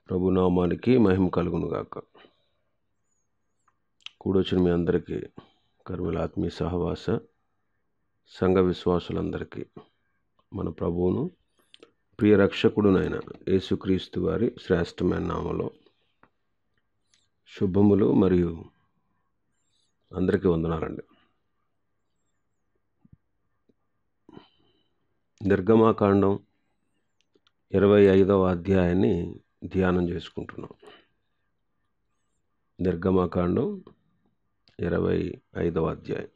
ప్రభునామానికి మహిమ కలుగును గాక. కూడొచ్చిన మీ అందరికీ, కర్మల ఆత్మీయ సహవాస సంఘ విశ్వాసులందరికీ మన ప్రభువును ప్రియ రక్షకుడునైన యేసుక్రీస్తు వారి శ్రేష్టమైన నామములో శుభములు మరియు అందరికీ వందనాలండి. నిర్గమాకాండం 25వ అధ్యాయాన్ని ధ్యానం చేసుకుంటున్నాం. నిర్గమాకాండం 25వ అధ్యాయం.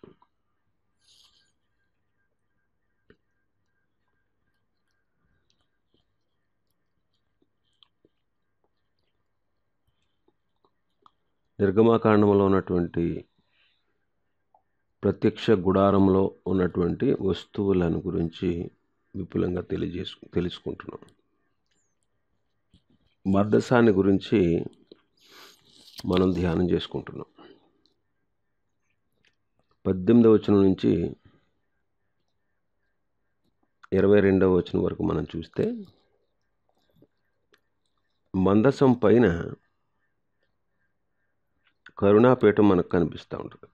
నిర్గమాకాండంలో ఉన్నటువంటి ప్రత్యక్ష గుడారంలో ఉన్నటువంటి వస్తువులను గురించి విపులంగా తెలుసుకుంటున్నాం. మందసాన్ని గురించి మనం ధ్యానం చేసుకుంటున్నాం. 18వ వచనం నుంచి 22వ వచనం వరకు మనం చూస్తే, మందసం పైన కరుణాపీఠం మనకు కనిపిస్తూ ఉంటుంది.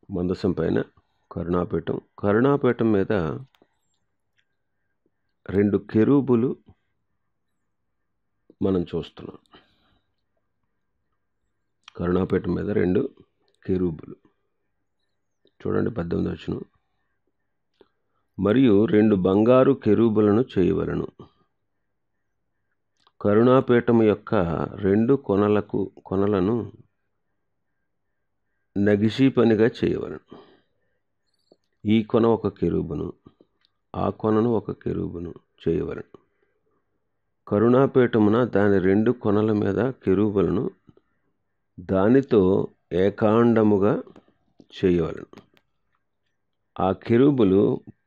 మందసం పైన కరుణాపీఠం మీద 2 కెరూబులు మనం చూస్తున్నాం. కరుణాపీఠం మీద 2 కెరూబులు చూడండి. 18వ వచనం. మరియు 2 బంగారు కెరూబులను చేయవలెను. కరుణాపీఠం యొక్క 2 కొనలను నగిషీ పనిగా చేయవలెను. ఈ కొన ఒక కెరూబును, ఆ కొనను ఒక కెరూబును చేయవలెను. కరుణాపీఠమున దాని 2 కొనల మీద కెరూబులను దానితో ఏకాండముగా చేయవలెను. ఆ కెరూబులు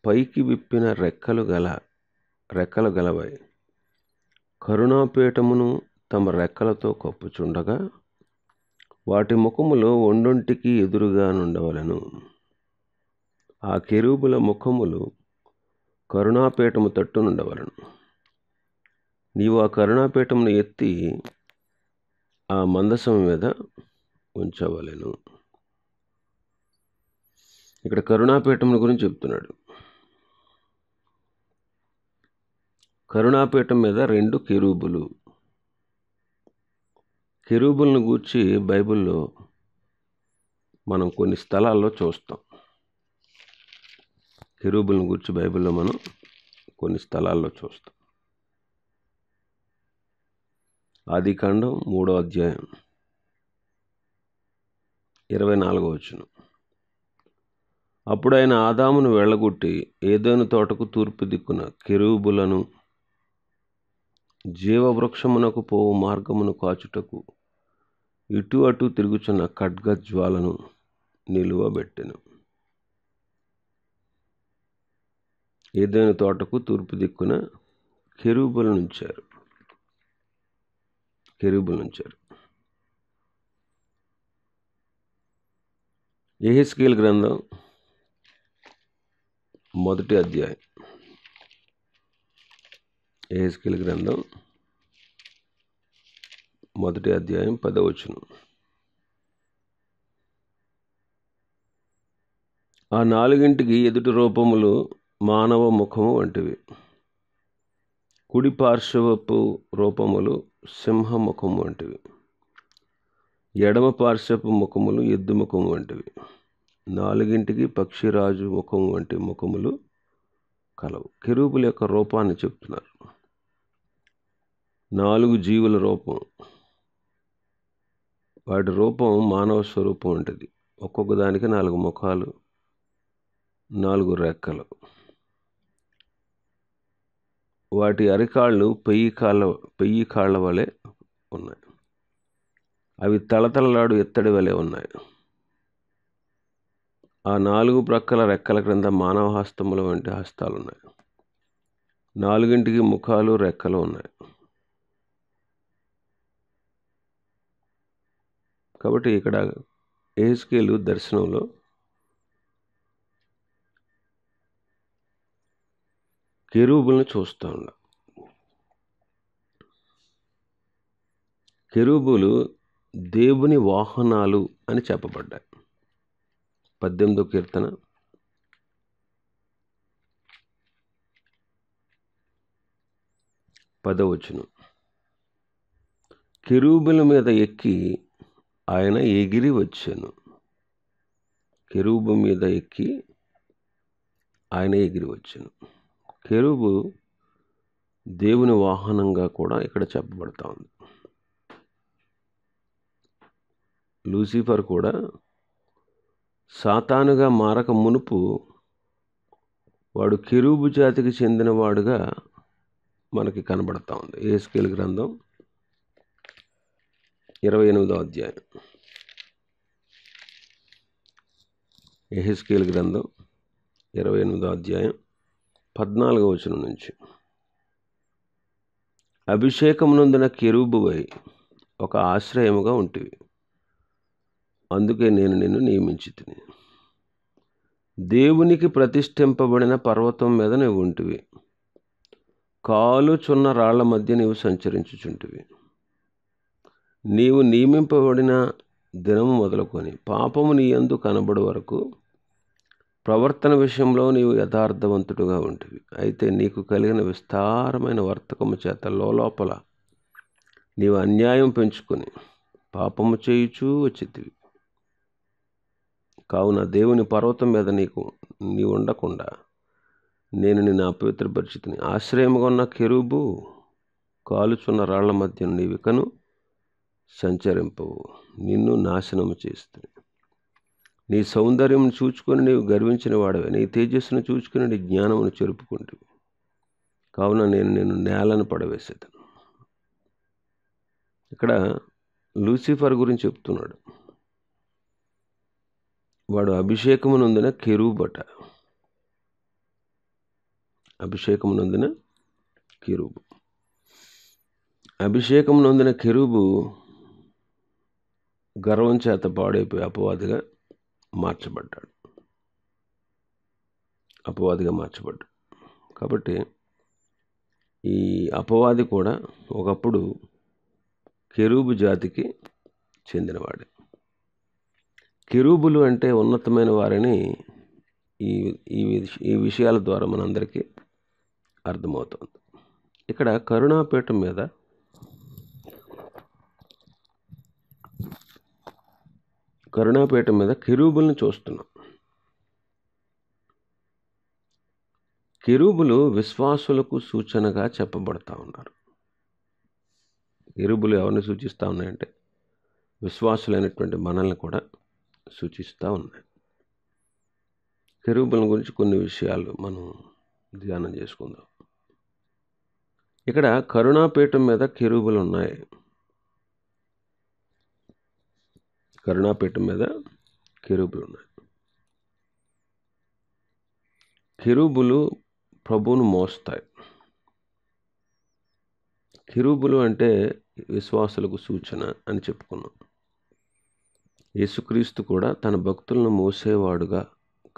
పైకి విప్పిన రెక్కలు గలవై కరుణాపీఠమును తమ రెక్కలతో కప్పుచుండగా వాటి ముఖములు ఒండొంటికి ఎదురుగా నుండవలెను. ఆ కెరూబుల ముఖములు కరుణాపీఠము తట్టు నుండవలెను. నీవు ఆ కరుణాపీఠమును ఎత్తి ఆ మందసం మీద ఉంచవలెను. ఇక్కడ కరుణాపీఠం గురించి చెప్తున్నాడు. కరుణాపీఠం మీద 2 కెరూబులు. కెరూబులను గూర్చి బైబిల్లో మనం కొన్ని స్థలాల్లో చూస్తాం. కెరూబులను గూర్చి బైబిల్లో మనం కొన్ని స్థలాల్లో చూస్తాం. ఆదికాండం 3వ అధ్యాయం 24వ వచనం. అప్పుడు ఆయన ఆదామును వెళ్ళగొట్టి ఏదెను తోటకు తూర్పు దిక్కున కెరూబులను జీవవృక్షమునకు పోవు మార్గమును కాచుటకు ఇటు అటు తిరుగుచున్న ఖడ్గజ్వాలను నిలువబెట్టెను. ఏదెను తోటకు తూర్పు దిక్కున కెరూబులను ఉంచారు. యెహెజ్కేలు గ్రంథం 1వ అధ్యాయం. యెహెజ్కేలు గ్రంథం 1వ అధ్యాయం 10వ వచనం. ఆ 4 ఎదుటి రూపములు మానవ ముఖము వంటివి. కుడి పార్శ్వపు రూపములు సింహముఖము వంటివి. ఎడమ పార్శ్వపు ముఖములు ఎద్దు ముఖము వంటివి. 4 పక్షిరాజు ముఖము వంటి ముఖములు కలవు. కెరూబుల యొక్క రూపాన్ని చెప్తున్నారు. 4 జీవుల రూపం. వాటి రూపం మానవ స్వరూపం వంటిది. ఒక్కొక్క దానికి 4 ముఖాలు, 4 రెక్కలు. వాటి అరికాళ్ళు పెయ్యి కాళ్ళ వలె ఉన్నాయి. అవి తళతళలాడు ఎత్తడి వలె ఉన్నాయి. ఆ 4 ప్రక్కల రెక్కల క్రింద మానవ హస్తముల వంటి హస్తాలున్నాయి. 4 ముఖాలు, రెక్కలు ఉన్నాయి. కాబట్టి ఇక్కడ యెహెజ్కేలు దర్శనంలో కెరూబులను చూస్తూ ఉన్నాం. కెరూబులు దేవుని వాహనాలు అని చెప్పబడ్డాయి. 18వ కీర్తన 10వ వచనం. కెరూబుల మీద ఎక్కి ఆయన ఎగిరి వచ్చెను. కెరూబు మీద ఎక్కి ఆయన ఎగిరి వచ్చెను. కెరూబు దేవుని వాహనంగా కూడా ఇక్కడ చెప్పబడతా ఉంది. లూసిఫర్ కూడా సాతానుగా మారక మునుపు వాడు కెరూబు జాతికి చెందినవాడుగా మనకి కనబడతా ఉంది. యెహెజ్కేలు గ్రంథం 28వ అధ్యాయం. యెహెజ్కేలు గ్రంథం 28వ అధ్యాయం 14వ వచనం నుంచి. అభిషేకం నొందిన కెరూబువై ఒక ఆశ్రయముగా ఉంటివి, అందుకే నేను నిన్ను నియమించితిని. దేవునికి ప్రతిష్ఠింపబడిన పర్వతం మీద నీవు ఉంటివి, కాలుచున్న రాళ్ల మధ్య నీవు సంచరించుచుంటివి. నీవు నియమింపబడిన దినము మొదలుకొని పాపము నీ యందు కనబడు వరకు ప్రవర్తన విషయంలో నీవు యథార్థవంతుడుగా ఉంటివి. అయితే నీకు కలిగిన విస్తారమైన వర్తకము చేత లోపల నీవు అన్యాయం పెంచుకొని పాపము చేయుచూ వచ్చితివి. కావున దేవుని పర్వతం మీద నీవు ఉండకుండా నేను నిన్ను అపవిత్రపరిచితిని. ఆశ్రయముగా ఉన్న కెరూబు, కాలుచున్న రాళ్ల మధ్య నీవికను సంచరింపవు, నిన్ను నాశనము చేస్తుంది. నీ సౌందర్యం చూచుకొని నీవు గర్వించిన వాడవే, నీ తేజస్సును చూచుకొని నీ జ్ఞానమును చెరుపుకుంటువి. కావున నేను నిన్ను నేలను పడవేసేదను. ఇక్కడ లూసిఫర్ గురించి చెప్తున్నాడు. వాడు అభిషేకము నొందిన కెరూబట. అభిషేకము నొందిన కెరూబు. అభిషేకము నొందిన కెరూబు గర్వం చేత పాడైపోయి అపవాదిగా మార్చబడ్డాడు. కాబట్టి ఈ అపవాది కూడా ఒకప్పుడు కెరూబు జాతికి చెందినవాడే. కెరూబులు అంటే ఉన్నతమైన వారిని ఈ విషయాల ద్వారా మనందరికీ అర్థమవుతుంది. ఇక్కడ కరుణాపీఠం మీద కెరూబుల్ని చూస్తున్నాం. కెరూబులు విశ్వాసులకు సూచనగా చెప్పబడతా ఉన్నారు. కెరూబులు ఎవరిని సూచిస్తూ ఉన్నాయంటే విశ్వాసులైనటువంటి మనల్ని కూడా సూచిస్తూ ఉన్నాయి. కెరూబుల గురించి కొన్ని విషయాలు మనం ధ్యానం చేసుకుందాం. ఇక్కడ కరుణాపీఠం మీద కెరూబులు ఉన్నాయి. కరుణాపీఠం మీద కెరూబులు ఉన్నాయి. కెరూబులు ప్రభువును మోస్తాయి. కెరూబులు అంటే విశ్వాసులకు సూచన అని చెప్పుకున్నాం. యేసుక్రీస్తు కూడా తన భక్తులను మోసేవాడుగా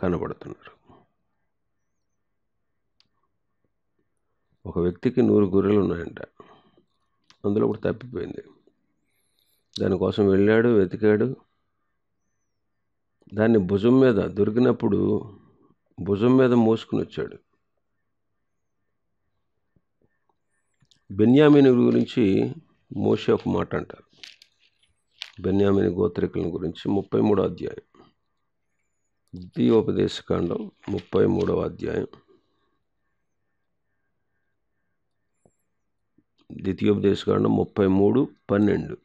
కనబడుతున్నారు. ఒక వ్యక్తికి 100 గొర్రెలు ఉన్నాయంట. అందులో ఒకటి తప్పిపోయింది. దానికోసం వెళ్ళాడు, వెతికాడు. దాన్ని భుజం మీద దొరికినప్పుడు భుజం మీద మోసుకుని వచ్చాడు. బెన్యామీను గురించి మోషే ఒక మాట అంటారు. బెన్యామీను గోత్రికుల గురించి 33వ అధ్యాయం, ద్వితీయోపదేశకాండం 33వ అధ్యాయం, ద్వితీయోపదేశకాండం 33:12.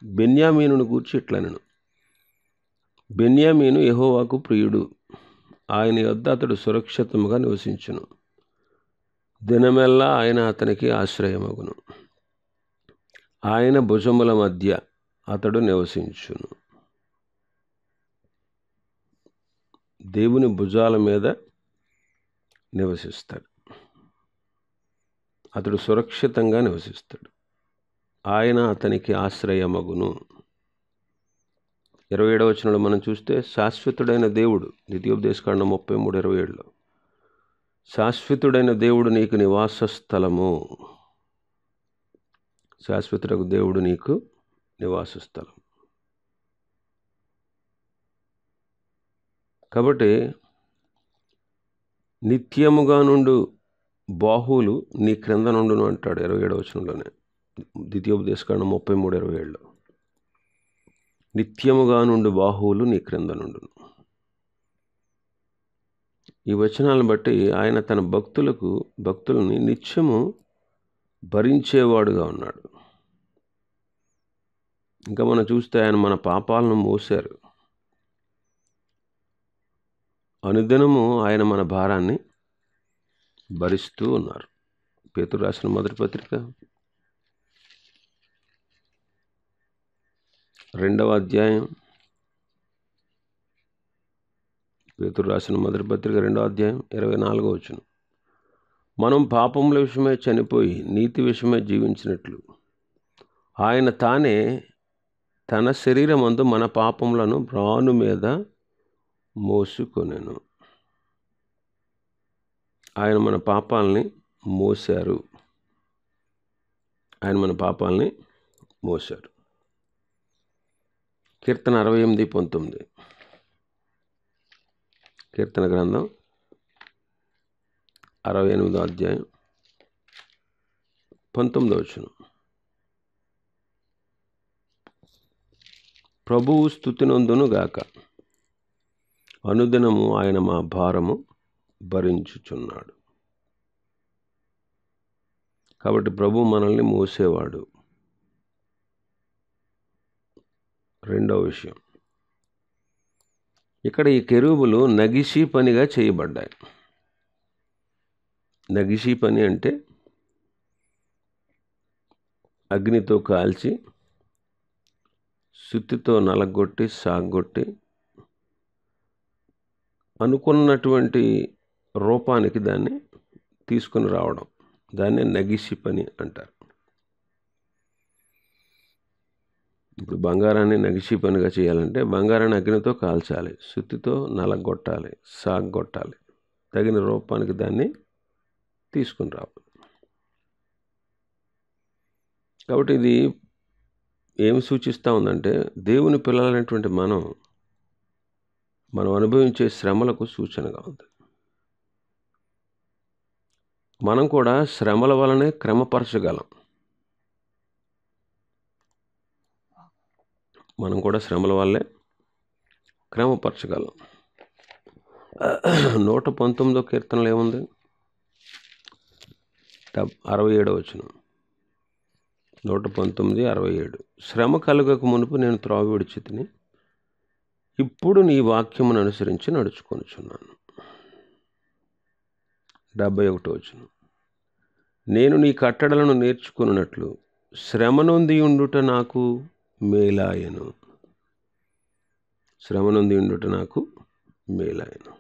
బెన్యామీనును గూర్చి ఇట్లనెను: బెన్యామీను యెహోవాకు ప్రియుడు, ఆయన యొద్ద అతడు సురక్షితముగా నివసించును. దినమెల్లా ఆయన అతనికి ఆశ్రయమగును. ఆయన భుజముల మధ్య అతడు నివసించును. దేవుని భుజాల మీద నివసిస్తాడు. అతడు సురక్షితంగా నివసిస్తాడు. ఆయన అతనికి ఆశ్రయమగును. 27వ వచనంలో మనం చూస్తే శాశ్వతుడైన దేవుడు, ద్వితీయోపదేశకాండం 33:27లో, శాశ్వతుడైన దేవుడు నీకు నివాస స్థలము. శాశ్వతుడకు దేవుడు నీకు నివాస స్థలం. కాబట్టి నిత్యముగా నుండు బాహువులు నీ క్రింద నుండును అంటాడు 27వ వచనంలోనే, ద్వితీయోపదేశకాండం 33:27. నిత్యముగా నుండి బాహువులు నీ క్రింద నుండును. ఈ వచనాలను బట్టి ఆయన తన భక్తులని నిత్యము భరించేవాడుగా ఉన్నాడు. ఇంకా మనం చూస్తే ఆయన మన పాపాలను మోశారు. అనుదినము ఆయన మన భారాన్ని భరిస్తూ ఉన్నారు. పేతురు రాసిన మొదటి పత్రిక 2వ అధ్యాయం, పేతురు రాసిన మొదటి పత్రిక 2వ అధ్యాయం 24వ వచనం. మనం పాపముల విషయమై చనిపోయి నీతి విషయమై జీవించినట్లు ఆయన తానే తన శరీరమందు మన పాపములను రాను మీద మోసుకొనెను. ఆయన మన పాపాలని మోశారు. కీర్తన 68:19. కీర్తన గ్రంథం 68వ అధ్యాయం 19వ వచనం. ప్రభువు స్తుతినందును గాక, అనుదినము ఆయన మా భారము భరించుచున్నాడు. కాబట్టి ప్రభు మనల్ని మోసేవాడు. రెండవ విషయం, ఇక్కడ ఈ కెరూబులు నగిషీ పనిగా చేయబడ్డాయి. నగిషీ పని అంటే అగ్నితో కాల్చి సుత్తితో నలగొట్టి సాగొట్టి అనుకున్నటువంటి రూపానికి దాన్ని తీసుకుని రావడం, దాన్నే నగిషీ పని అంటారు. ఇప్పుడు బంగారాన్ని నగిషీ పనిగా చేయాలంటే బంగారాన్ని అగ్నితో కాల్చాలి, సుత్తితో నలగొట్టాలి, సాగొట్టాలి, తగిన రూపానికి దాన్ని తీసుకుని రావాలి. కాబట్టి ఇది ఏమి సూచిస్తూ ఉందంటే దేవుని పిల్లలైనటువంటి మనం అనుభవించే శ్రమలకు సూచనగా ఉంది. మనం కూడా శ్రమల వలనే క్రమపరచగలం. మనం కూడా శ్రమల వల్లే క్రమపరచగలం. 119వ కీర్తనలో ఏముంది? 67వ వచనం. 119:67. శ్రమ కలుగక మునుపు నేను త్రోవ విడిచితిని, ఇప్పుడు నీ వాక్యమును అనుసరించి నడుచుకొనుచున్నాను. 71వ వచనం. నేను నీ కట్టడలను నేర్చుకున్నట్లు శ్రమ నొంది ఉండుట నాకు మేలాయను. శ్రమ నొంది ఉండుట నాకు మేలాయను.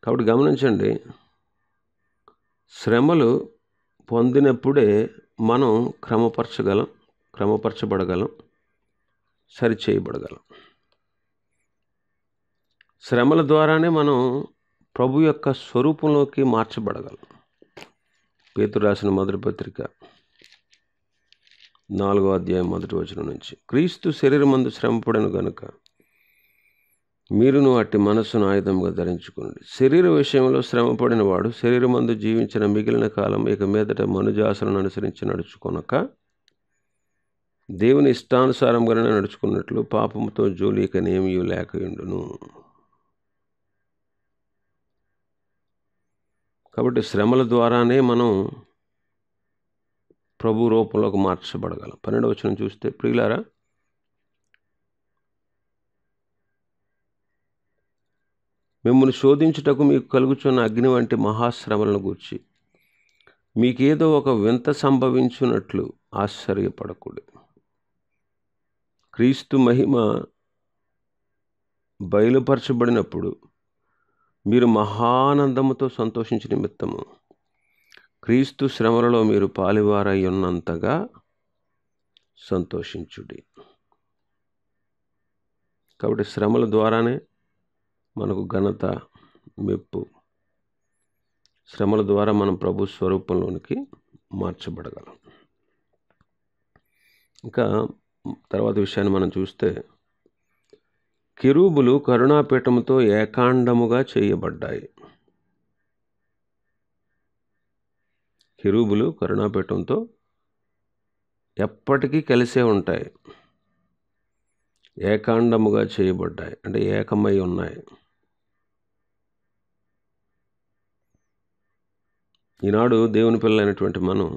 కాబట్టి గమనించండి, శ్రమలు పొందినప్పుడే మనం క్రమపరచబడగలం, సరిచేయబడగలం. శ్రమల ద్వారానే మనం ప్రభు యొక్క స్వరూపంలోకి మార్చబడగలం. పేతురు రాసిన మొదటి పత్రిక 4వ అధ్యాయం 1వ వచనం నుంచి, క్రీస్తు శరీరమందు శ్రమపడను గనుక మీరును అట్టి మనస్సును ఆయుధంగా ధరించుకోండి. శరీర విషయంలో శ్రమపడిన వాడు శరీరమందు జీవించిన మిగిలిన కాలం ఇక మీదట మనుజాసలను అనుసరించి నడుచుకొనక దేవుని ఇష్టానుసారంగానే నడుచుకున్నట్లు పాపముతో జోలికనేమీ లేకయుండును. కాబట్టి శ్రమల ద్వారానే మనం ప్రభు రూపంలోకి మార్చబడగలం. 12వ వచనం చూస్తే, ప్రియులారా, మిమ్మల్ని శోధించుటకు మీకు కలుగుచున్న అగ్ని వంటి మహాశ్రమలను గూర్చి మీకేదో ఒక వింత సంభవించున్నట్లు ఆశ్చర్యపడకూడదు. క్రీస్తు మహిమ బయలుపరచబడినప్పుడు మీరు మహానందముతో సంతోషించే నిమిత్తము క్రీస్తు శ్రమలలో మీరు పాలివారై ఉన్నంతగా సంతోషించుడి. కాబట్టి శ్రమల ద్వారానే మనకు ఘనత, మెప్పు. శ్రమల ద్వారా మనం ప్రభు స్వరూపంలోనికి మార్చబడగలం. ఇంకా తర్వాత విషయాన్ని మనం చూస్తే, కెరూబులు కరుణాపీఠముతో ఏకాండముగా చేయబడ్డాయి. కెరూబులు కరుణాపీఠంతో ఎప్పటికీ కలిసే ఉంటాయి. ఏకాండముగా చేయబడ్డాయి అంటే ఏకమై ఉన్నాయి. ఈనాడు దేవుని పిల్లలైనటువంటి మనం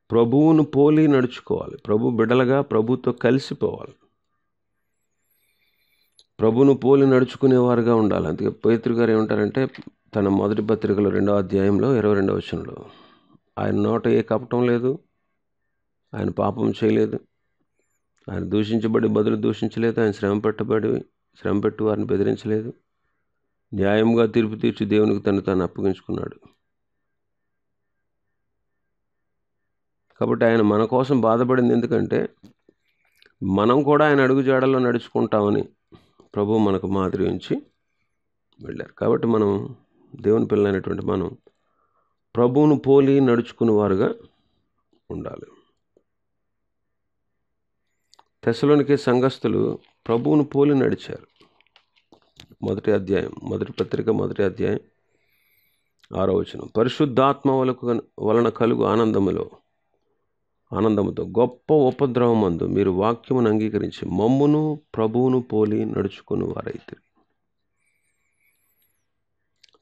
ప్రభువును పోలి నడుచుకోవాలి. ప్రభు బిడ్డలుగా ప్రభుతో కలిసిపోవాలి. ప్రభువును పోలి నడుచుకునేవారుగా ఉండాలి. అందుకే పేతురు గారు ఏమంటారంటే తన మొదటి పత్రికలో 2వ అధ్యాయంలో 22వ వచనంలో, ఆయన నోట ఏ కపటం లేదు, ఆయన పాపం చేయలేదు, ఆయన దూషించబడి బదులు దూషించలేదు, ఆయన శ్రమ పెట్టి వారిని బెదిరించలేదు, న్యాయంగా తీర్పు తీర్చి దేవునికి తాను అప్పగించుకున్నాడు. కాబట్టి ఆయన మన కోసం బాధపడింది ఎందుకంటే మనం కూడా ఆయన అడుగుజాడల్లో నడుచుకుంటామని ప్రభు మనకు మాదిరి ఉంచి వెళ్ళారు. కాబట్టి మనం దేవుని పిల్లలైనటువంటి మనం ప్రభువును పోలి నడుచుకునే వారుగా ఉండాలి. తెస్సలోనికే సంఘస్థులు ప్రభువును పోలి నడిచారు. మొదటి పత్రిక 1వ అధ్యాయం 6వ వచనం, పరిశుద్ధాత్మ వలన కలుగు ఆనందముతో గొప్ప ఉపద్రవమందు మీరు వాక్యమును అంగీకరించి మమ్మును ప్రభువును పోలి నడుచుకుని వారైతే.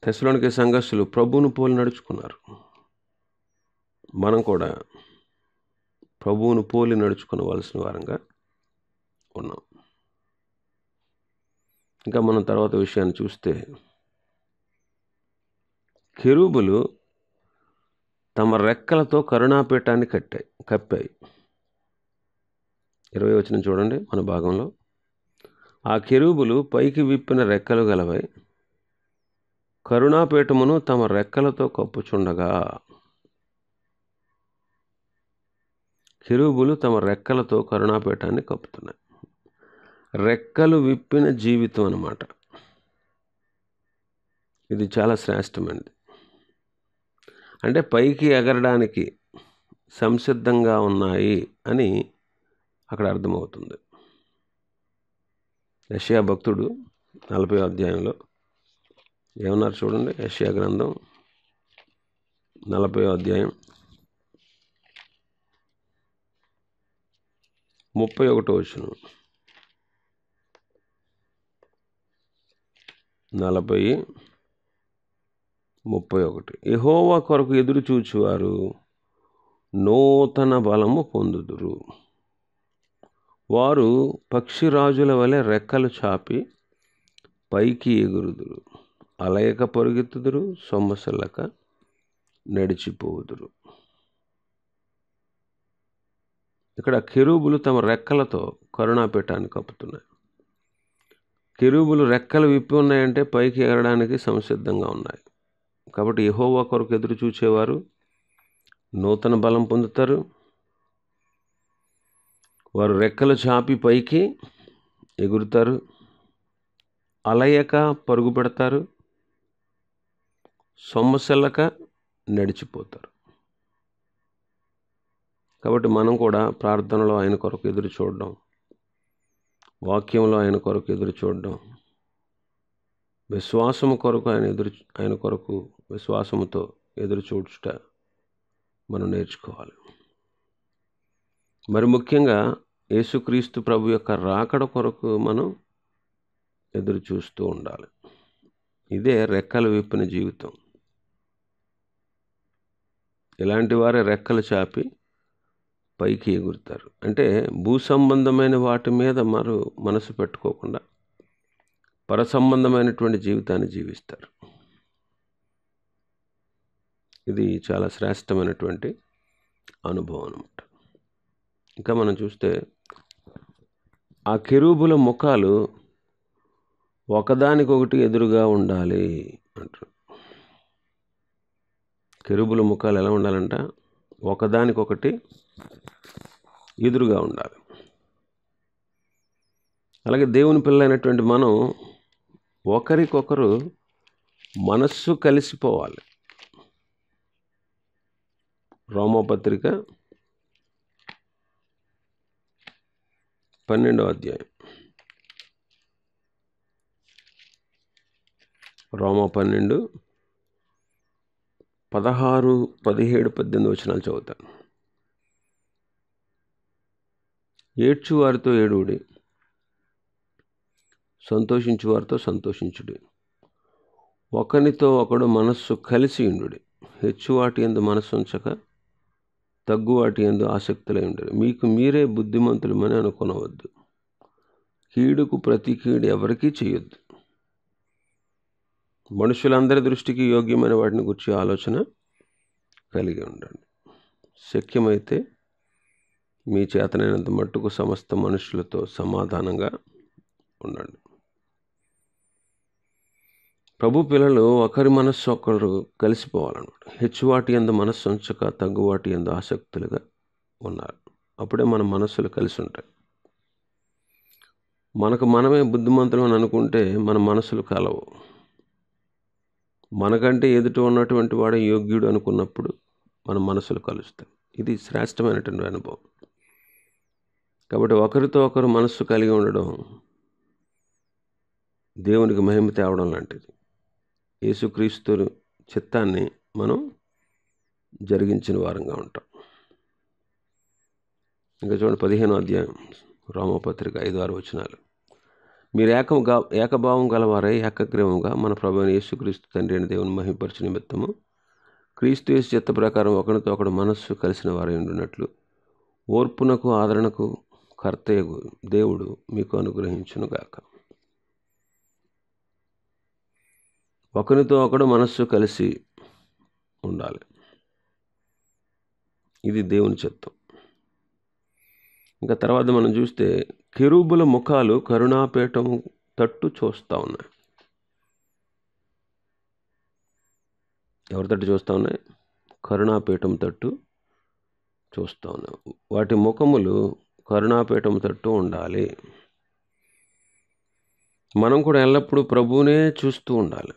తెస్సలోనికే సంఘస్థులు ప్రభువును పోలి నడుచుకున్నారు. మనం కూడా ప్రభువును పోలి నడుచుకునవలసిన వారంగా ఉన్నాం. ఇంకా మనం తర్వాత విషయాన్ని చూస్తే, కెరూబులు తమ రెక్కలతో కరుణాపీఠాన్ని కప్పాయి. 20వ వచనం చూడండి మన భాగంలో, ఆ కెరూబులు పైకి విప్పిన రెక్కలు గలవై కరుణాపీఠమును తమ రెక్కలతో కప్పుచుండగా. కెరూబులు తమ రెక్కలతో కరుణాపీఠాన్ని కప్పుతున్నాయి. రెక్కలు విప్పిన జీవితం అన్నమాట. ఇది చాలా శ్రేష్టమైనది. అంటే పైకి ఎగరడానికి సంసిద్ధంగా ఉన్నాయి అని అక్కడ అర్థమవుతుంది. యెషయా భక్తుడు 40వ అధ్యాయంలో ఏమన్నారు చూడండి. యెషయా గ్రంథం 40వ అధ్యాయం 31వ వచనం, 40:31, యెహోవా కొరకు ఎదురు చూచువారు నూతన బలము పొందుదురు, వారు పక్షిరాజుల వలె రెక్కలు చాపి పైకి ఎగురుదురు, అలయక పరుగెత్తుదురు, సొమ్మసిల్లక నడిచిపోవుదురు. ఇక్కడ కెరూబులు తమ రెక్కలతో కరుణాపీఠాన్ని కప్పుతున్నాయి. కెరూబులు రెక్కలు విప్పి ఉన్నాయంటే పైకి ఎగరడానికి సంసిద్ధంగా ఉన్నాయి. కాబట్టి యెహోవా కొరకు ఎదురు చూచేవారు నూతన బలం పొందుతారు. వారు రెక్కలు చాపి పైకి ఎగురుతారు, అలయక పరుగు పెడతారు, సొమ్మసిల్లక నడిచిపోతారు. కాబట్టి మనం కూడా ప్రార్థనలో ఆయన కొరకు ఎదురు చూడడం, వాక్యంలో ఆయన కొరకు ఎదురు చూడడం, విశ్వాసము కొరకు ఆయన కొరకు విశ్వాసముతో ఎదురు చూడుట మనం నేర్చుకోవాలి. మరి ముఖ్యంగా యేసుక్రీస్తు ప్రభు యొక్క రాకడ కొరకు మనం ఎదురు చూస్తూ ఉండాలి. ఇదే రెక్కలు విప్పిన జీవితం. ఇలాంటి వారే రెక్కలు చాపి పైకి ఎగురుతారు. అంటే భూ సంబంధమైన వాటి మీద మనసు పెట్టుకోకుండా పరసంబంధమైనటువంటి జీవితాన్ని జీవిస్తారు. ఇది చాలా శ్రేష్టమైనటువంటి అనుభవం అన్నమాట. ఇంకా మనం చూస్తే ఆ కెరూబుల ముఖాలు ఒకదానికొకటి ఎదురుగా ఉండాలి అంటారు. కెరూబుల ముఖాలు ఎలా ఉండాలంట? ఒకదానికొకటి ఎదురుగా ఉండాలి. అలాగే దేవుని పిల్లలైనటువంటి మనం ఒకరికొకరు మనస్సు కలిసిపోవాలి. రోమాపత్రిక 12వ అధ్యాయం, రోమా 12, 16, 17, 18 వచనాలు చదువుతాను. ఏడ్చు వారితో ఏడుడి, సంతోషించు వారితో సంతోషించుడి. ఒకనితో ఒకడు మనస్సు కలిసి ఉండుడి. హెచ్చువాటి యందు మనస్సు ఉంచక తగ్గువాటి యందు ఆసక్తులై ఉండరు. మీకు మీరే బుద్ధిమంతులమని అనుకొనవద్దు. కీడుకు ప్రతి కీడు ఎవరికీ చేయొద్దు. మనుషులందరి దృష్టికి యోగ్యమైన వాటిని గురించి ఆలోచన కలిగి ఉండండి. శక్యమైతే మీ చేతనైనంత మట్టుకు సమస్త మనుషులతో సమాధానంగా ఉండండి. ప్రభు పిల్లలు ఒకరి మనస్సు ఒకరు కలిసిపోవాలన్నమాట. హెచ్చువాటి యందు మనస్సు ఉంచక తగ్గువాటి యందు ఆసక్తులుగా ఉన్నారు. అప్పుడే మన మనస్సులు కలిసి ఉంటాయి. మనకు మనమే బుద్ధిమంతులు అని అనుకుంటే మన మనసులు కలవు. మనకంటే ఎదుట ఉన్నటువంటి వాడే యోగ్యుడు అనుకున్నప్పుడు మన మనసులు కలుస్తాయి. ఇది శ్రేష్టమైనటువంటి అనుభవం. కాబట్టి ఒకరితో ఒకరు మనస్సు కలిగి ఉండడం దేవునికి మహిమ తేవడం లాంటిది. యేసుక్రీస్తు చిత్తాన్ని మనం జరిగించిన వారంగా ఉంటాం. ఇంకా చూడండి 15వ అధ్యాయం, రోమపత్రిక 5-6 వచనాలు. మీరు ఏకభావం గలవారై ఏకగ్రీవంగా మన ప్రభువైన యేసుక్రీస్తు తండ్రి అయిన దేవుని మహిమపరచు నిమిత్తము క్రీస్తు యేసు చిత్త ప్రకారం ఒకరితో ఒకడు మనస్సు కలిసిన వారై ఉండినట్లు ఓర్పునకు ఆదరణకు కర్తయగు దేవుడు మీకు అనుగ్రహించునుగాక. ఒకరితో ఒకడు మనస్సు కలిసి ఉండాలి. ఇది దేవుని చిత్తం. ఇంకా తర్వాత మనం చూస్తే కెరూబుల ముఖాలు కరుణాపీఠం తట్టు చూస్తూ ఉన్నాయి. ఎవరి తట్టు చూస్తూ ఉన్నాయి? కరుణాపీఠం తట్టు చూస్తూ ఉన్నాయి. వాటి ముఖములు కరుణాపీఠం తట్టు ఉండాలి. మనం కూడా ఎల్లప్పుడూ ప్రభువునే చూస్తూ ఉండాలి.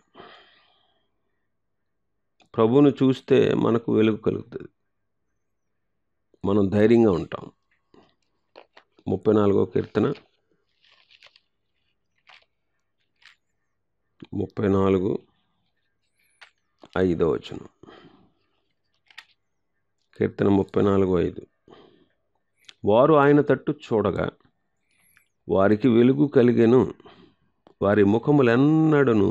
ప్రభువును చూస్తే మనకు వెలుగు కలుగుతుంది. మనం ధైర్యంగా ఉంటాం. 34వ కీర్తన 34:5 వచనం. కీర్తన 34:5. వారు ఆయన తట్టు చూడగా వారికి వెలుగు కలిగెను, వారి ముఖములెన్నడను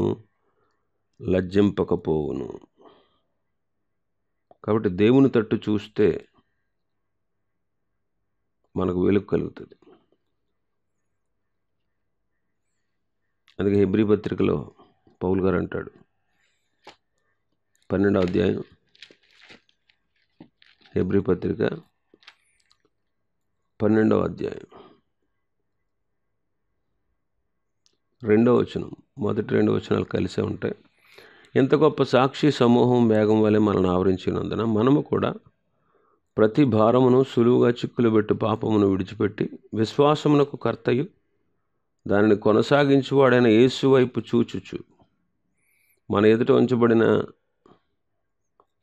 లజ్జింపకపోవును. కాబట్టి దేవుని తట్టు చూస్తే మనకు వెలుగు కలుగుతుంది. అందుకే హెబ్రీ పత్రికలో పౌలు గారు అంటాడు, 12వ అధ్యాయం హెబ్రీ పత్రిక 12వ అధ్యాయం 2వ వచనం, మొదటి 2 వచనాలు కలిసే ఉంటాయి. ఎంత గొప్ప సాక్షి సమూహం వేగం వలె మనల్ని ఆవరించినందున మనము కూడా ప్రతి భారమును సులువుగా చిక్కులు పెట్టి పాపమును విడిచిపెట్టి విశ్వాసమునకు కర్తయు దానిని కొనసాగించువాడైన యేసు వైపు చూచుచు మన ఎదుట ఉంచబడిన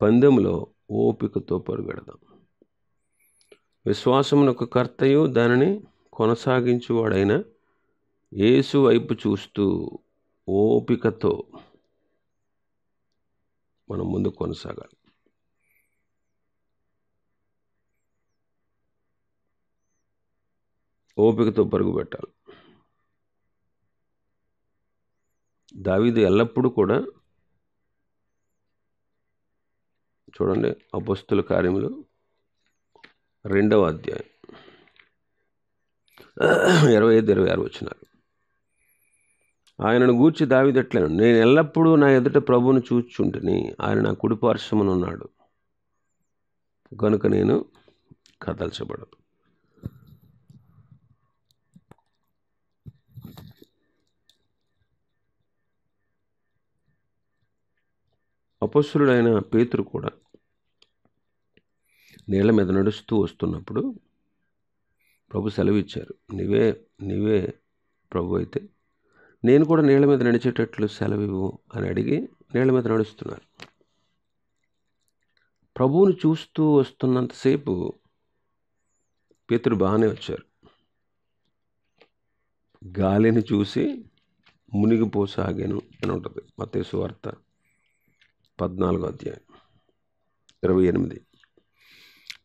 పందెములో ఓపికతో పరుగెడదాం. విశ్వాసమునకు కర్తయు దానిని కొనసాగించువాడైన యేసు వైపు చూస్తూ ఓపికతో మనం ముందుకు కొనసాగాలి. ఓపికతో పరుగు పెట్టాలి. దావీదు ఎల్లప్పుడూ కూడా చూడండి, అపొస్తలుల కార్యములు 2వ అధ్యాయం 25-26 వచనాలు. ఆయనను గూర్చి దావీదు ఎట్లను, నేను ఎల్లప్పుడూ నా ఎదుట ప్రభువును చూచుచుంటిని, ఆయన నా కుడిపార్శ్వమునున్నాడు గనుక నేను కదల్చబడను. అపొస్తలుడైన పేతురు కూడా నీళ్ల మీద నడుస్తూ వస్తున్నప్పుడు ప్రభు సెలవిచ్చారు, నీవే ప్రభు అయితే నేను కూడా నీళ్ల మీద నడిచేటట్లు సెలవివ్వు అని అడిగి నీళ్ల మీద నడుస్తున్నారు. ప్రభువును చూస్తూ వస్తున్నంతసేపు పేతురు బాగానే వచ్చారు. గాలిని చూసి మునిగిపోసాగాను అని ఉంటుంది. మత్తయి సువార్త 14:28.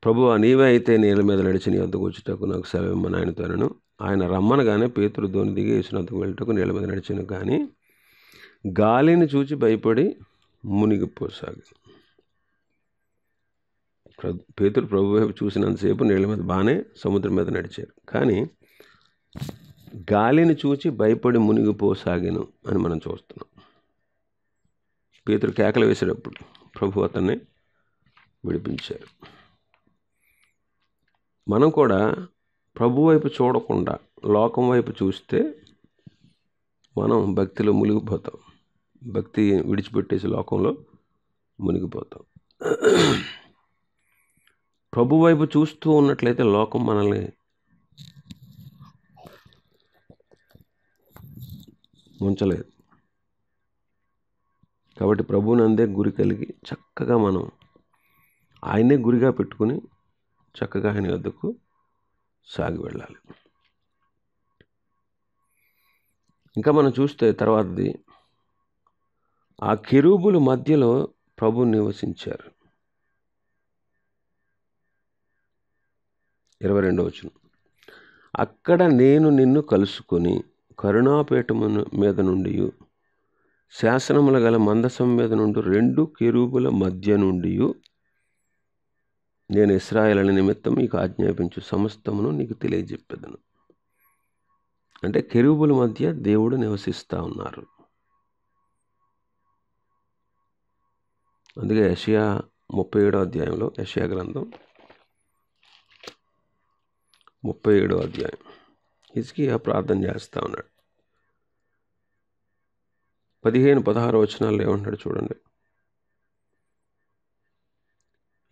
ప్రభువా, నీవే అయితే నీళ్ళ మీద నడిచి నీ వద్దకు వచ్చుటకు నాకు సెలవిమ్మని ఆయనతో అనెను. ఆయన రమ్మనగానే పేతురు దోణి దిగి యేసుని వద్దకు వెళ్ళుటకు నీళ్ళ మీద నడిచాను, కానీ గాలిని చూచి భయపడి మునిగిపోసాగాను. పేతురు ప్రభు వైపు చూసినంతసేపు నీళ్ళ మీద బాగానే సముద్రం మీద నడిచారు, కానీ గాలిని చూచి భయపడి మునిగిపోసాగాను అని మనం చూస్తున్నాం. పేతురు కేకలు వేసేటప్పుడు ప్రభు అతన్ని విడిపించారు. మనం కూడా ప్రభు వైపు చూడకుండా లోకం వైపు చూస్తే మనం భక్తిలో మునిగిపోతాం. భక్తి విడిచిపెట్టేసి లోకంలో మునిగిపోతాం. ప్రభు వైపు చూస్తూ ఉన్నట్లయితే లోకం మనల్ని ముంచలేదు. కాబట్టి ప్రభువునందే గురి కలిగి చక్కగా మనం ఆయనే గురిగా పెట్టుకుని చక్కగా ఆయన వద్దకు సాగి వెళ్ళాలి. ఇంకా మనం చూస్తే తర్వాతది, ఆ కెరూబుల మధ్యలో ప్రభు నివసించారు. 22వ వచనం, అక్కడ నేను నిన్ను కలుసుకొని కరుణాపీఠము మీద నుండి శాసనముల గల మందసం మీద నుండి 2 కెరూబుల మధ్య నుండి నేను ఇశ్రాయేలు నిమిత్తం మీకు ఆజ్ఞాపించు సమస్తమును నీకు తెలియజెప్పేదను. అంటే కెరూబుల మధ్య దేవుడు నివసిస్తూ ఉన్నారు. అందుకే యెషయా 37వ అధ్యాయంలో, యెషయా గ్రంథం 37వ అధ్యాయం, హిజ్కియా ప్రార్థన చేస్తూ ఉన్నాడు. 15-16 వచనాల్లో ఏమంటాడు చూడండి.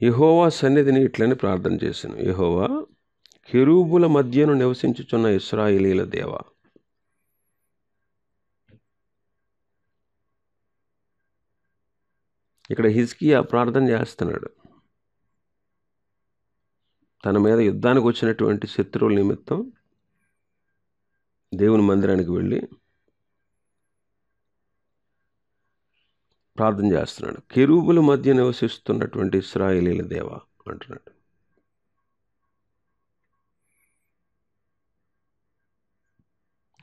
యెహోవా సన్నిధిని ఇట్లని ప్రార్థన చేశాను. యెహోవా, కెరూబుల మధ్యను నివసించుచున్న ఇశ్రాయేలీల దేవా, ఇక్కడ హిజ్కియా ప్రార్థన చేస్తున్నాడు. తన మీద యుద్ధానికి వచ్చినటువంటి శత్రువుల నిమిత్తం దేవుని మందిరానికి వెళ్ళి ప్రార్థన చేస్తున్నాడు. కెరూబుల మధ్య నివసిస్తున్నటువంటి ఇశ్రాయేలీల దేవా అంటున్నాడు.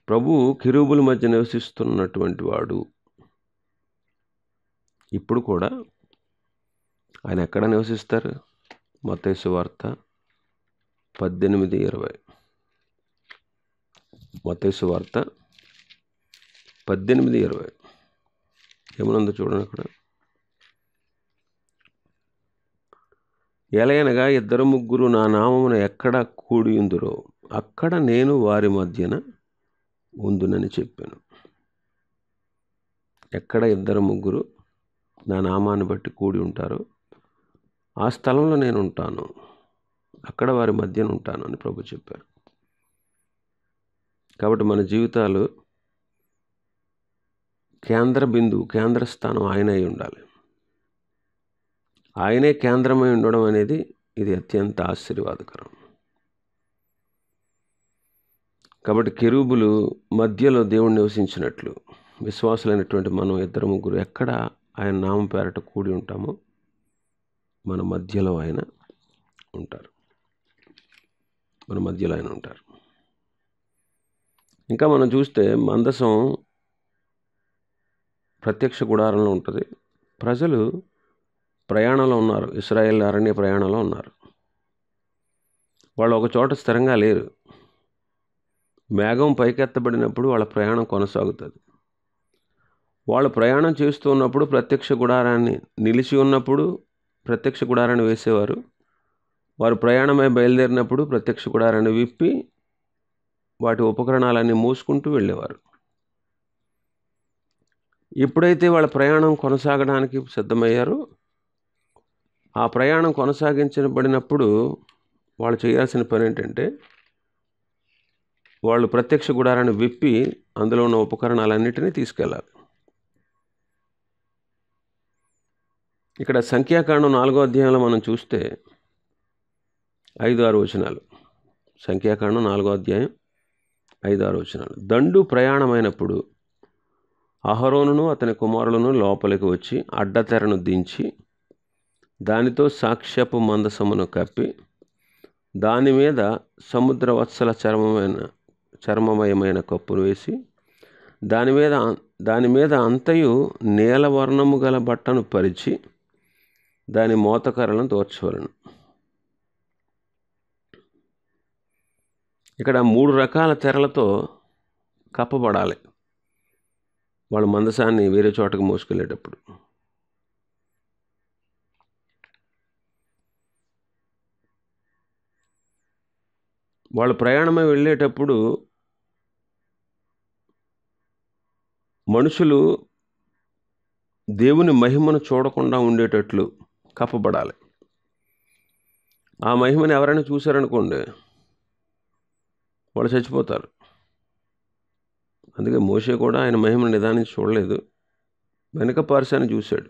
ప్రభు కెరూబుల మధ్య నివసిస్తున్నటువంటి వాడు. ఇప్పుడు కూడా ఆయన ఎక్కడ నివసిస్తారు? మత్తయి సువార్త 18:20. మత్తయి సువార్త 18:20 ఏమనుందో చూడండి అక్కడ. ఎలయనగా 2-3 నా నామమున ఎక్కడ కూడి ఉందురో అక్కడ నేను వారి మధ్యన ఉందునని చెప్పాను. ఎక్కడ 2-3 నా నామాన్ని బట్టి కూడి ఉంటారో ఆ స్థలంలో నేను ఉంటాను, అక్కడ వారి మధ్యన ఉంటాను అని ప్రభు చెప్పారు. కాబట్టి మన జీవితాలు కేంద్ర బిందువు, కేంద్ర స్థానం ఆయన అయి ఉండాలి. ఆయనే కేంద్రమై ఉండడం అనేది ఇది అత్యంత ఆశీర్వాదకరం. కాబట్టి కెరూబులు మధ్యలో దేవుడు నివసించినట్లు విశ్వాసులైనటువంటి మనం 2-3 ఎక్కడ ఆయన నామం పేరట కూడి ఉంటామో మన మధ్యలో ఆయన ఉంటారు. మన మధ్యలో ఆయన ఉంటారు. ఇంకా మనం చూస్తే మందసం ప్రత్యక్ష గుడారంలో ఉంటుంది. ప్రజలు ప్రయాణంలో ఉన్నారు, ఇశ్రాయేల్ అరణ్య ప్రయాణంలో ఉన్నారు. వాళ్ళు ఒక చోట స్థిరంగా లేరు. మేఘం పైకెత్తబడినప్పుడు వాళ్ళ ప్రయాణం కొనసాగుతుంది. వాళ్ళు ప్రయాణం చేస్తూ ఉన్నప్పుడు ప్రత్యక్ష గుడారాన్ని నిలిచి ఉన్నప్పుడు ప్రత్యక్ష గుడారాన్ని వేసేవారు. వారు ప్రయాణమై బయలుదేరినప్పుడు ప్రత్యక్ష గుడారాన్ని విప్పి వాటి ఉపకరణాలన్నీ మూసుకుంటూ వెళ్ళేవారు. ఎప్పుడైతే వాళ్ళ ప్రయాణం కొనసాగడానికి సిద్ధమయ్యారో ఆ ప్రయాణం కొనసాగించబడినప్పుడు వాళ్ళు చేయాల్సిన పని ఏంటంటే వాళ్ళు ప్రత్యక్ష గుడారాన్ని విప్పి అందులో ఉన్న ఉపకరణాలన్నిటినీ తీసుకెళ్ళాలి. ఇక్కడ సంఖ్యాకాండం 4వ అధ్యాయంలో మనం చూస్తే 5-6 వచనాలు. సంఖ్యాకాండం 4వ అధ్యాయం 5-6 వచనాలు. దండు ప్రయాణమైనప్పుడు అహరోనును అతని కుమారులను లోపలికి వచ్చి అడ్డతెరను దించి దానితో సాక్ష్యపు మందసమును కప్పి దాని మీద సముద్ర వత్సల చర్మమయమైన కప్పును వేసి దాని మీద అంతయు నీలవర్ణము గల బట్టను పరిచి దాని మోతకర్రలను తోర్చవలను. ఇక్కడ 3 రకాల తెరలతో కప్పబడాలి వాళ్ళు మందసాన్ని వేరే చోటకు మోసుకెళ్ళేటప్పుడు. వాళ్ళు ప్రయాణమై వెళ్ళేటప్పుడు మనుషులు దేవుని మహిమను చూడకుండా ఉండేటట్లు కప్పబడాలి. ఆ మహిమను ఎవరైనా చూశారనుకోండి వాళ్ళు చచ్చిపోతారు. అందుకే మోషే కూడా ఆయన మహిమను నిదానించి చూడలేదు, వెనక పార్శాన్ని చూశాడు.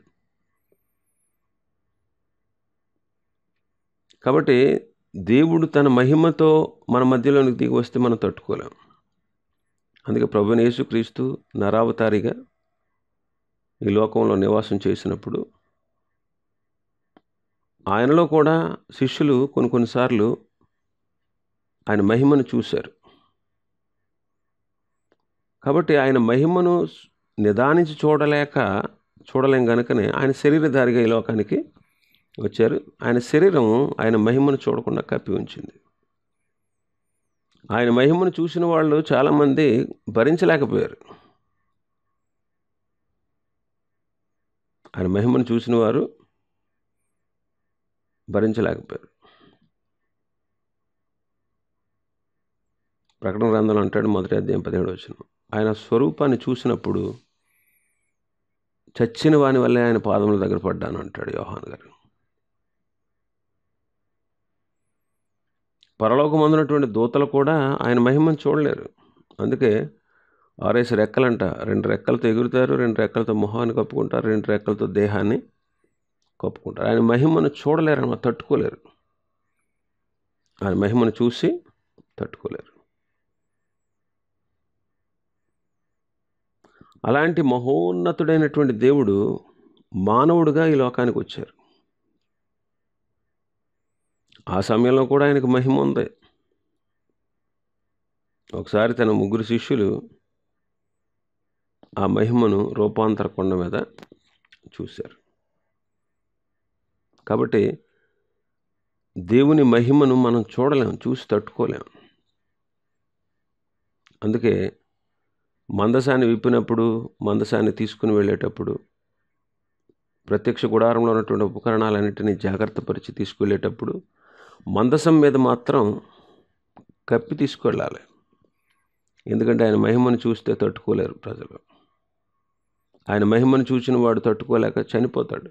కాబట్టి దేవుడు తన మహిమతో మన మధ్యలోనికి దిగి వస్తే మనం తట్టుకోలేం. అందుకే ప్రభువైన యేసుక్రీస్తు నరావతారిగా ఈ లోకంలో నివాసం చేసినప్పుడు ఆయనలో కూడా శిష్యులు కొన్నిసార్లు ఆయన మహిమను చూశారు. కాబట్టి ఆయన మహిమను నిదానించి చూడలేం కనుకనే ఆయన శరీరధారిగా ఈ లోకానికి వచ్చారు. ఆయన శరీరం ఆయన మహిమను చూడకుండా కప్పి ఉంచింది. ఆయన మహిమను చూసిన వాళ్ళు చాలామంది భరించలేకపోయారు. ఆయన మహిమను చూసిన వారు భరించలేకపోయారు. ప్రకటన గ్రంథంలో అంటాడు, 1వ అధ్యాయం 17వ వచనం, ఆయన స్వరూపాన్ని చూసినప్పుడు చచ్చిన వాని వల్లే ఆయన పాదముల దగ్గర పడ్డాను అంటాడు యోహాను గారు. పరలోకమందున్నటువంటి దూతలు కూడా ఆయన మహిమను చూడలేరు. అందుకే 6 రెక్కలంట. 2 రెక్కలతో ఎగురుతారు, 2 రెక్కలతో మొహాన్ని కప్పుకుంటారు, 2 రెక్కలతో దేహాన్ని కప్పుకుంటారు. ఆయన మహిమను చూడలేరు, తట్టుకోలేరు. ఆయన మహిమను చూసి తట్టుకోలేరు. అలాంటి మహోన్నతుడైనటువంటి దేవుడు మానవుడిగా ఈ లోకానికి వచ్చారు. ఆ సమయంలో కూడా ఆయనకు మహిమ ఉంది. ఒకసారి తన 3 శిష్యులు ఆ మహిమను రూపాంతర కొండ మీద చూశారు. కాబట్టి దేవుని మహిమను మనం చూడలేం, చూసి తట్టుకోలేం. అందుకే మందసాన్ని విప్పినప్పుడు, మందసాన్ని తీసుకుని వెళ్ళేటప్పుడు, ప్రత్యక్ష గుడారంలో ఉన్నటువంటి ఉపకరణాలన్నింటినీ జాగ్రత్త పరిచి తీసుకువెళ్ళేటప్పుడు మందసం మీద మాత్రం కప్పి తీసుకెళ్ళాలి. ఎందుకంటే ఆయన మహిమను చూస్తే తట్టుకోలేరు ప్రజలు. ఆయన మహిమను చూసిన వాడు తట్టుకోలేక చనిపోతాడు.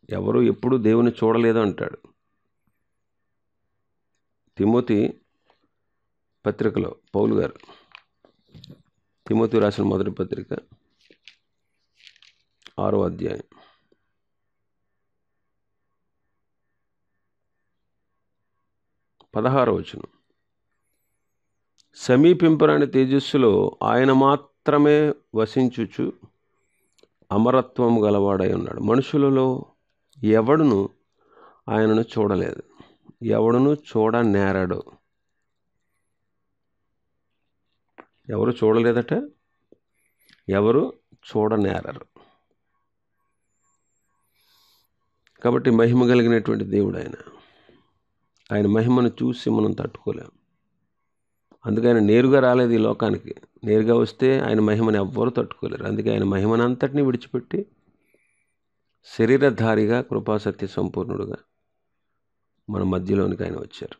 ఎవరు ఎప్పుడు దేవుని చూడలేదు అంటాడు. తిమోతి పత్రికలో పౌలు గారు, తిమోతి రాసిన 1వ పత్రిక 6వ అధ్యాయం 16వ వచనం, సమీపింపరాని తేజస్సులో ఆయన మాత్రమే వసించుచు అమరత్వము గలవాడై ఉన్నాడు. మనుషులలో ఎవడును ఆయనను చూడలేదు, ఎవడును చూడనేరడు. ఎవరు చూడలేదట, ఎవరు చూడనేరరు. కాబట్టి మహిమ కలిగినటువంటి దేవుడు ఆయన. ఆయన మహిమను చూసి మనం తట్టుకోలేం. అందుకే ఆయన నేరుగా రాలేదు ఈ లోకానికి. నేరుగా వస్తే ఆయన మహిమను ఎవ్వరూ తట్టుకోలేరు. అందుకే ఆయన మహిమనంతటినీ విడిచిపెట్టి శరీరధారిగా, కృపాసత్య సంపూర్ణుడుగా మన మధ్యలోనికి ఆయన వచ్చారు.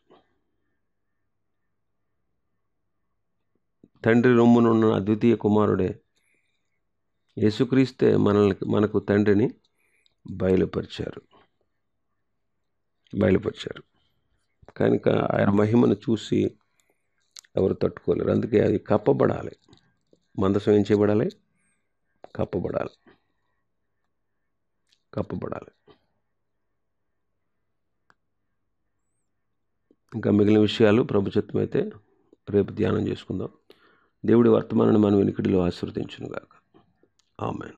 తండ్రి రొమ్మునున్న అద్వితీయ కుమారుడే యేసుక్రీస్తే మనకు తండ్రిని బయలుపరిచారు. కనుక ఆయన మహిమను చూసి ఎవరు తట్టుకోలేరు. అందుకే అది కప్పబడాలి. మందసం ఏం చేయబడాలి? కప్పబడాలి. ఇంకా మిగిలిన విషయాలు ప్రభు చిత్తమైతే రేపు ధ్యానం చేసుకుందాం. దేవుడి వర్తమానాన్ని మనం వెనుకడిలో ఆశీర్వదించునుగాక. ఆమేన్.